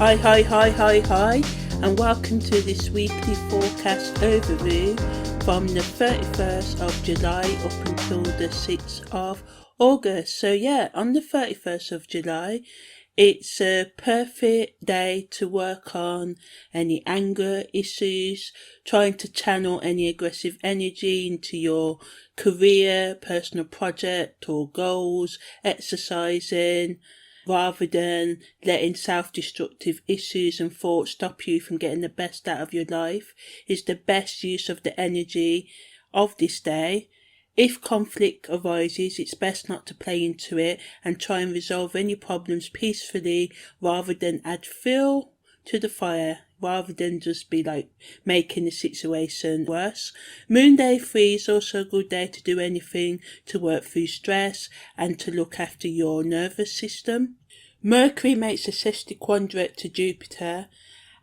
Hi, and welcome to this weekly forecast overview from the 31st of July up until the 6th of August. So yeah, on the 31st of July, it's a perfect day to work on any anger issues, trying to channel any aggressive energy into your career, personal project or goals, exercising, rather than letting self-destructive issues and thoughts stop you from getting the best out of your life, is the best use of the energy of this day. If conflict arises, it's best not to play into it and try and resolve any problems peacefully rather than add fuel to the fire, rather than just be like making the situation worse. Moon Day 3 is also a good day to do anything to work through stress and to look after your nervous system. Mercury makes a Sesquiquadrate to Jupiter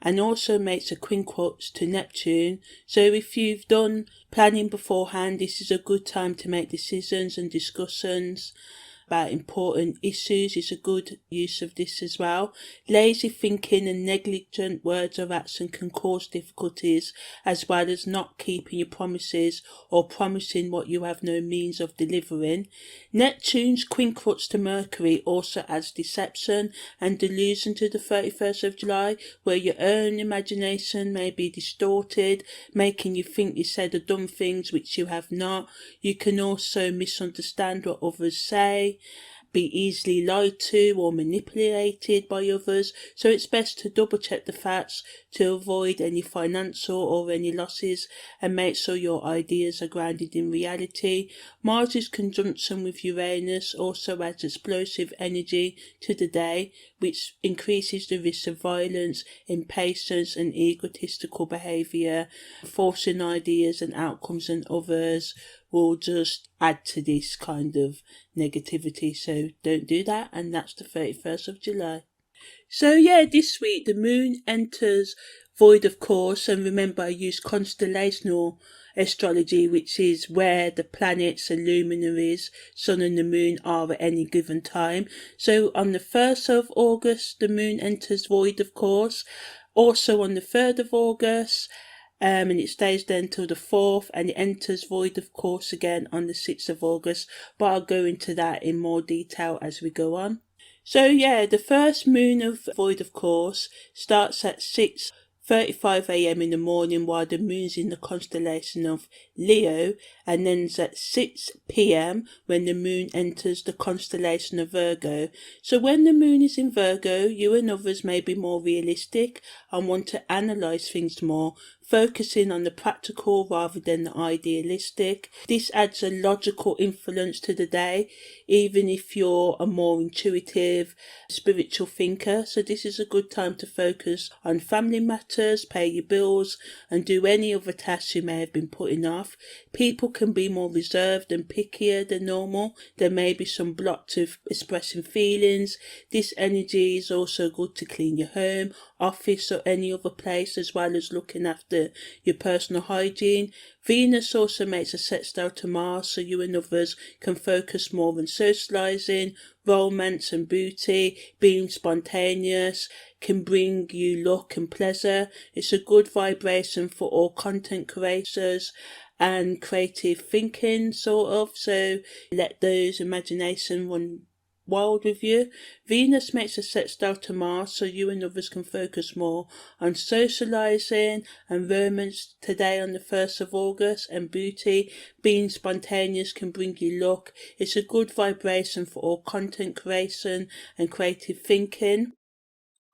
and also makes a Quincunx to Neptune. So if you've done planning beforehand, this is a good time to make decisions and discussions about important issues. Is a good use of this as well. Lazy thinking and negligent words or action can cause difficulties, as well as not keeping your promises or promising what you have no means of delivering. Neptune's Quincunx to Mercury also adds deception and delusion to the 31st of July, where your own imagination may be distorted, making you think you said or done things which you have not. You can also misunderstand what others say, be easily lied to or manipulated by others, so it's best to double check the facts to avoid any financial or any losses and make sure your ideas are grounded in reality. Mars' conjunction with Uranus also adds explosive energy to the day, which increases the risk of violence, impatience and egotistical behaviour. Forcing ideas and outcomes on others will just add to this kind of negativity, so don't do that. And that's the 31st of July. So yeah, this week the moon enters void of course, and remember I use constellational astrology, which is where the planets and luminaries, sun and the moon, are at any given time. So on the 1st of August the moon enters void of course, also on the 3rd of August, and it stays there until the 4th, and it enters void of course again on the 6th of August, but I'll go into that in more detail as we go on. So yeah, the first moon of void of course starts at 6:35 a.m. in the morning while the moon's in the constellation of Leo, and ends at 6 p.m. when the moon enters the constellation of Virgo. So when the moon is in Virgo, you and others may be more realistic and want to analyse things more, focusing on the practical rather than the idealistic. This adds a logical influence to the day, even if you're a more intuitive, spiritual thinker. So this is a good time to focus on family matters, pay your bills, and do any other tasks you may have been putting off. People can be more reserved and pickier than normal. There may be some block to expressing feelings. This energy is also good to clean your home, office or any other place, as well as looking after your personal hygiene. Venus also makes a sextile to Mars, so you and others can focus more on socialising, romance and beauty. Being spontaneous can bring you luck and pleasure. It's a good vibration for all content creators and creative thinking, sort of, so let those imagination run wild with you. Venus makes a sextile to Mars, so you and others can focus more on socialising and romance today on the 1st of August, and beauty. Being spontaneous can bring you luck. It's a good vibration for all content creation and creative thinking.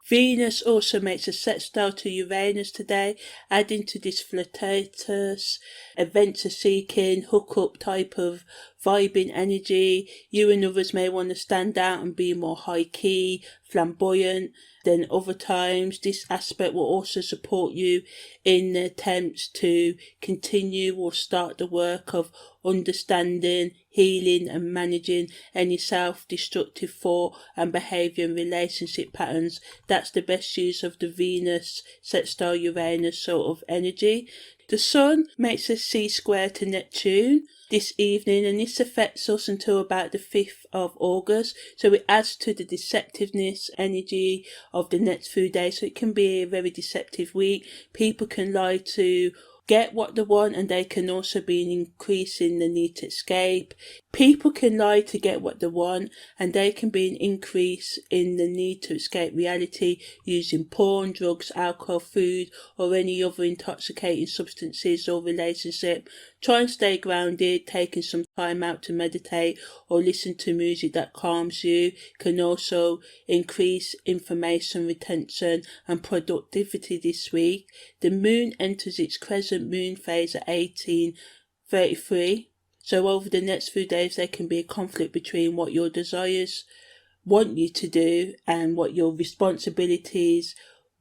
Venus also makes a sextile to Uranus today, adding to this flirtatious, adventure-seeking, hook-up type of vibing energy. You and others may want to stand out and be more high-key, flamboyant than other times. This aspect will also support you in the attempts to continue or start the work of understanding, healing and managing any self-destructive thought and behaviour and relationship patterns. That's the best use of the Venus sextile Uranus sort of energy. The Sun makes a C-square to Neptune this evening, and this affects us until about the 5th of August, so it adds to the deceptiveness energy of the next few days, so it can be a very deceptive week. People can lie to get what they want, and they can also be increasing the need to escape. People can lie to get what they want, and they can be an increase in the need to escape reality using porn, drugs, alcohol, food, or any other intoxicating substances or relationship. Try and stay grounded. Taking some time out to meditate or listen to music that calms you can also increase information retention and productivity this week. The moon enters its crescent moon phase at 18:33. So over the next few days there can be a conflict between what your desires want you to do and what your responsibilities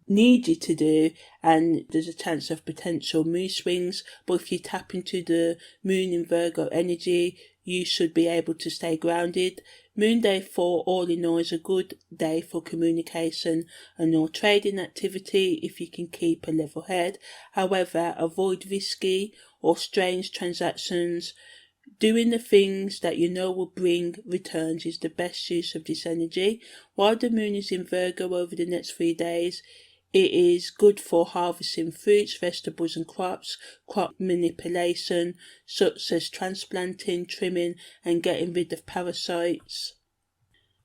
need you to do, and there's a chance of potential mood swings. But if you tap into the moon in Virgo energy, you should be able to stay grounded. Moon day 4 all in all is a good day for communication and your trading activity if you can keep a level head. However, avoid risky or strange transactions. Doing the things that you know will bring returns is the best use of this energy. While the moon is in Virgo over the next 3 days, it is good for harvesting fruits, vegetables and crops, crop manipulation such as transplanting, trimming and getting rid of parasites.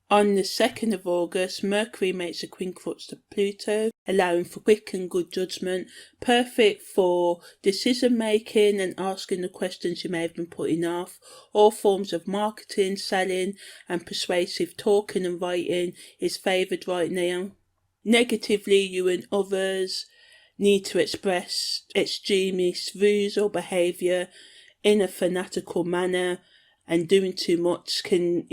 On the 2nd of August, Mercury makes a quincunx to Pluto, allowing for quick and good judgment, perfect for decision making and asking the questions you may have been putting off. All forms of marketing, selling and persuasive talking and writing is favoured right now. Negatively, you and others need to express extremist views or behaviour in a fanatical manner, and doing too much can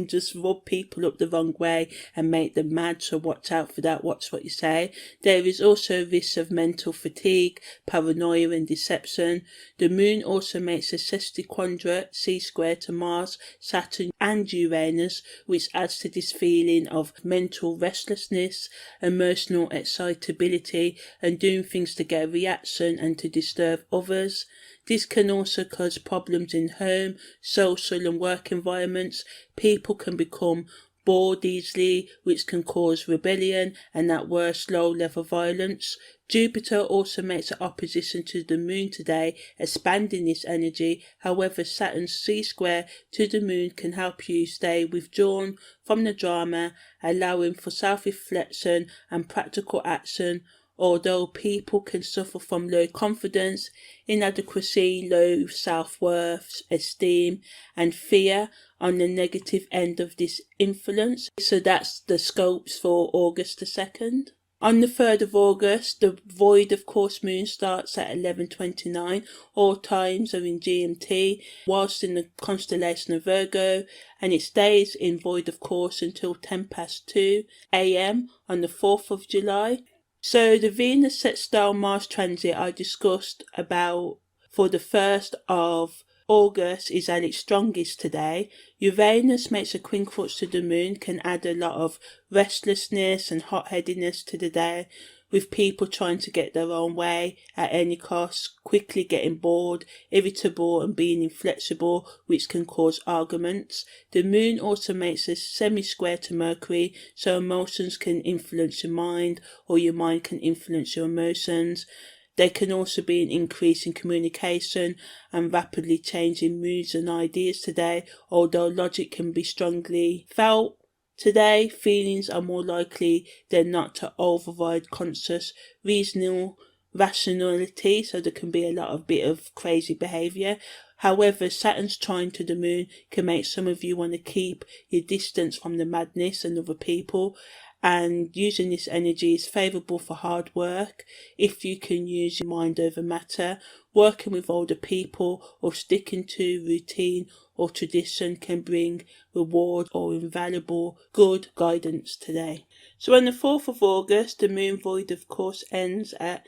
just rub people up the wrong way and make them mad, so watch out for that. Watch what you say. There is also risk of mental fatigue, paranoia and deception. The moon also makes a Sesquiquadrate C-square to Mars, Saturn and Uranus, which adds to this feeling of mental restlessness, emotional excitability and doing things to get a reaction and to disturb others. This can also cause problems in home, social and work environments. People can become bored easily, which can cause rebellion and at worst low-level violence. Jupiter also makes an opposition to the moon today, expanding this energy. However, Saturn's C-square to the moon can help you stay withdrawn from the drama, allowing for self-reflection and practical action. Although people can suffer from low confidence, inadequacy, low self-worth, esteem and fear on the negative end of this influence. So that's the scopes for August the 2nd. On the 3rd of August, the void of course moon starts at 11:29. All times are in GMT, whilst in the constellation of Virgo, and it stays in void of course until 2 a.m. on the 4th of July. So the Venus Sextile Mars transit I discussed about for the 1st of August is at its strongest today. Uranus makes a quincunx to the moon, can add a lot of restlessness and hot-headedness to the day, with people trying to get their own way at any cost, quickly getting bored, irritable and being inflexible, which can cause arguments. The moon also makes a semi-square to Mercury, so emotions can influence your mind or your mind can influence your emotions. There can also be an increase in communication and rapidly changing moods and ideas today, although logic can be strongly felt. Today, feelings are more likely than not to override conscious, reasonable rationality, so there can be a bit of crazy behaviour. However, Saturn's trine to the moon can make some of you want to keep your distance from the madness and other people, and using this energy is favourable for hard work if you can use your mind over matter. Working with older people or sticking to routine or tradition can bring reward or invaluable good guidance today. So on the 4th of August, the moon void of course ends at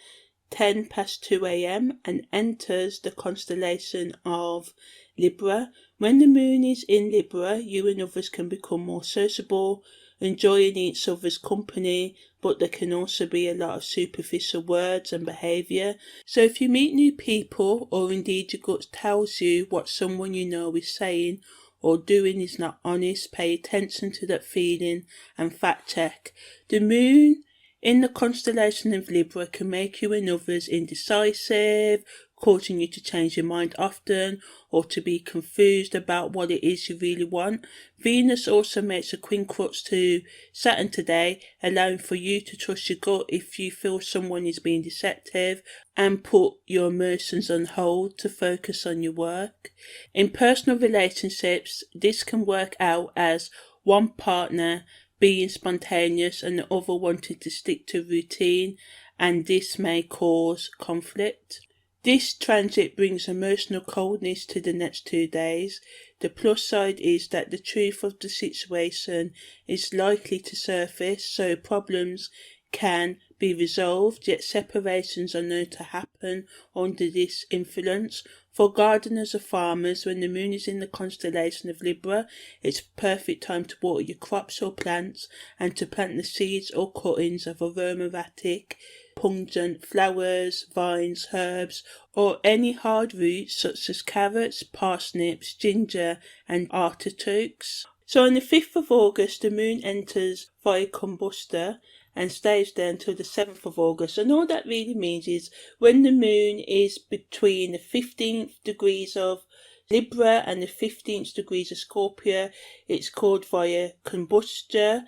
2 a.m. and enters the constellation of Libra. When the moon is in Libra, you and others can become more sociable enjoying each other's company, but there can also be a lot of superficial words and behaviour. So if you meet new people, or indeed your gut tells you what someone you know is saying or doing is not honest, pay attention to that feeling and fact check. The moon in the constellation of Libra can make you and others indecisive, causing you to change your mind often or to be confused about what it is you really want. Venus also makes a quincunx to Saturn today, allowing for you to trust your gut if you feel someone is being deceptive, and put your emotions on hold to focus on your work. In personal relationships, this can work out as one partner being spontaneous and the other wanting to stick to routine, and this may cause conflict. This transit brings emotional coldness to the next 2 days. The plus side is that the truth of the situation is likely to surface, so problems can be resolved, yet separations are known to happen under this influence. For gardeners or farmers, when the moon is in the constellation of Libra, it's a perfect time to water your crops or plants and to plant the seeds or cuttings of aromatic, pungent flowers, vines, herbs, or any hard roots such as carrots, parsnips, ginger, and artichokes. So on the 5th of August, the moon enters Via Combusta and stays there until the 7th of August. And all that really means is when the moon is between the 15th degrees of Libra and the 15th degrees of Scorpio, it's called Via Combusta.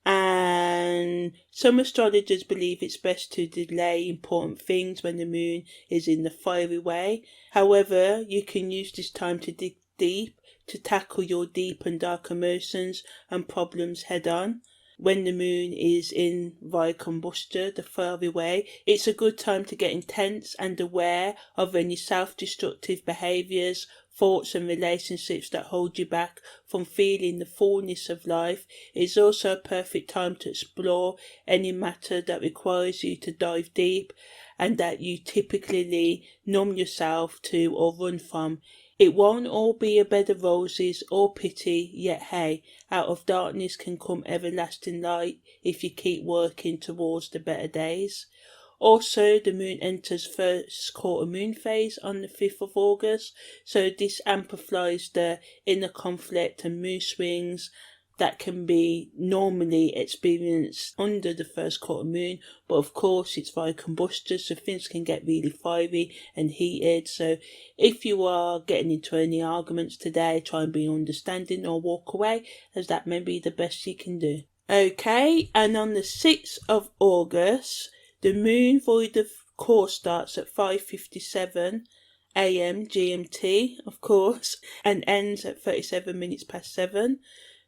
And some astrologers believe it's best to delay important things when the moon is in the fiery way. However, you can use this time to dig deep, to tackle your deep and dark emotions and problems head on. When the moon is in Via Combusta, the fiery way, it's a good time to get intense and aware of any self-destructive behaviours, thoughts and relationships that hold you back from feeling the fullness of life. It's also a perfect time to explore any matter that requires you to dive deep and that you typically numb yourself to or run from. It won't all be a bed of roses or pity, yet hey, out of darkness can come everlasting light if you keep working towards the better days. Also, the moon enters first quarter moon phase on the 5th of August, so this amplifies the inner conflict and mood swings that can be normally experienced under the first quarter moon, but of course it's Via Combusta, so things can get really fiery and heated. So if you are getting into any arguments today, try and be understanding or walk away, as that may be the best you can do. Okay, and on the 6th of August, the moon void of course starts at 5:57 a.m. GMT, of course, and ends at 37 minutes past 7.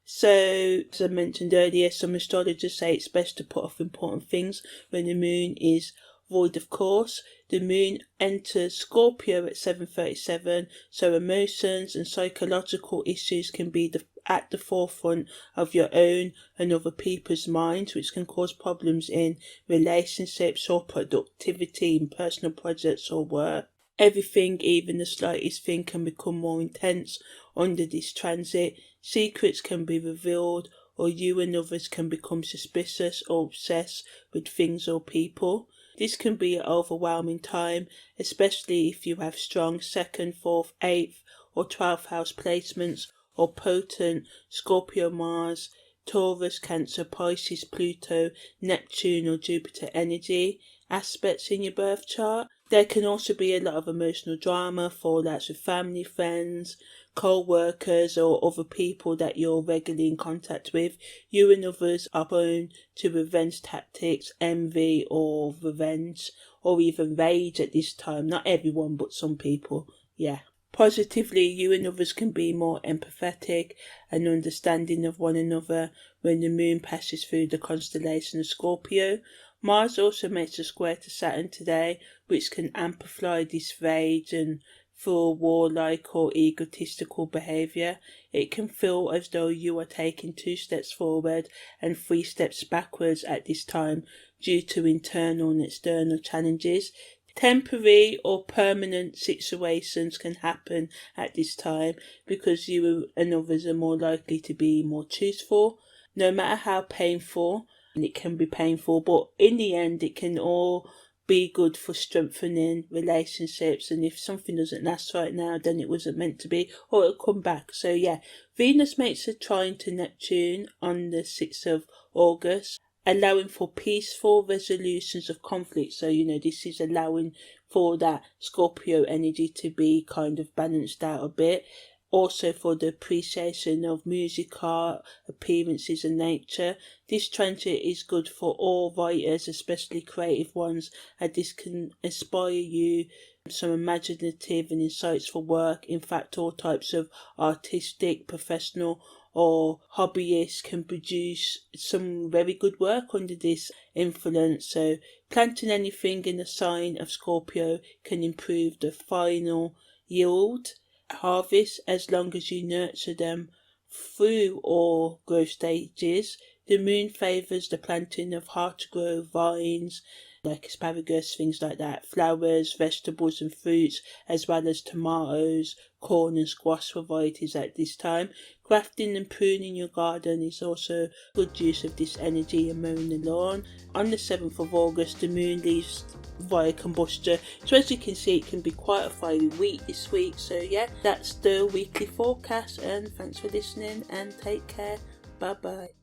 So, as I mentioned earlier, some astrologers say it's best to put off important things when the moon is void of course. The moon enters Scorpio at 7:37, so emotions and psychological issues can be at the forefront of your own and other people's minds, which can cause problems in relationships or productivity in personal projects or work. Everything, even the slightest thing, can become more intense under this transit. Secrets can be revealed, or you and others can become suspicious or obsessed with things or people. This can be an overwhelming time, especially if you have strong 2nd, 4th, 8th or 12th house placements or potent Scorpio, Mars, Taurus, Cancer, Pisces, Pluto, Neptune or Jupiter energy aspects in your birth chart. There can also be a lot of emotional drama, fallouts with family, friends, co-workers or other people that you're regularly in contact with. You and others are prone to revenge tactics, envy or revenge, or even rage at this time. Not everyone, but some people, yeah. Positively, you and others can be more empathetic and understanding of one another when the moon passes through the constellation of Scorpio. Mars also makes a square to Saturn today, which can amplify this rage and for warlike or egotistical behaviour. It can feel as though you are taking 2 steps forward and 3 steps backwards at this time due to internal and external challenges. Temporary or permanent situations can happen at this time because you and others are more likely to be more truthful. no matter how painful, and it can be painful, but in the end it can all be good for strengthening relationships, and if something doesn't last right now, then it wasn't meant to be, or it'll come back. So yeah, Venus makes a trine to Neptune on the 6th of August, allowing for peaceful resolutions of conflict. So, this is allowing for that Scorpio energy to be kind of balanced out a bit. Also for the appreciation of music, art, appearances and nature. This transit is good for all writers, especially creative ones, as this can inspire you some imaginative and insightful work. In fact, all types of artistic, professional or hobbyists can produce some very good work under this influence. So planting anything in the sign of Scorpio can improve the final yield harvest as long as you nurture them through all growth stages. The moon favours the planting of hard to grow vines like asparagus, things like that, flowers, vegetables and fruits, as well as tomatoes, corn and squash varieties at this time. Grafting and pruning your garden is also good use of this energy, and mowing the lawn. On the 7th of August, the moon leaves Via Combusta, so as you can see, it can be quite a fiery week this week. So yeah, that's the weekly forecast, and thanks for listening and take care. Bye bye.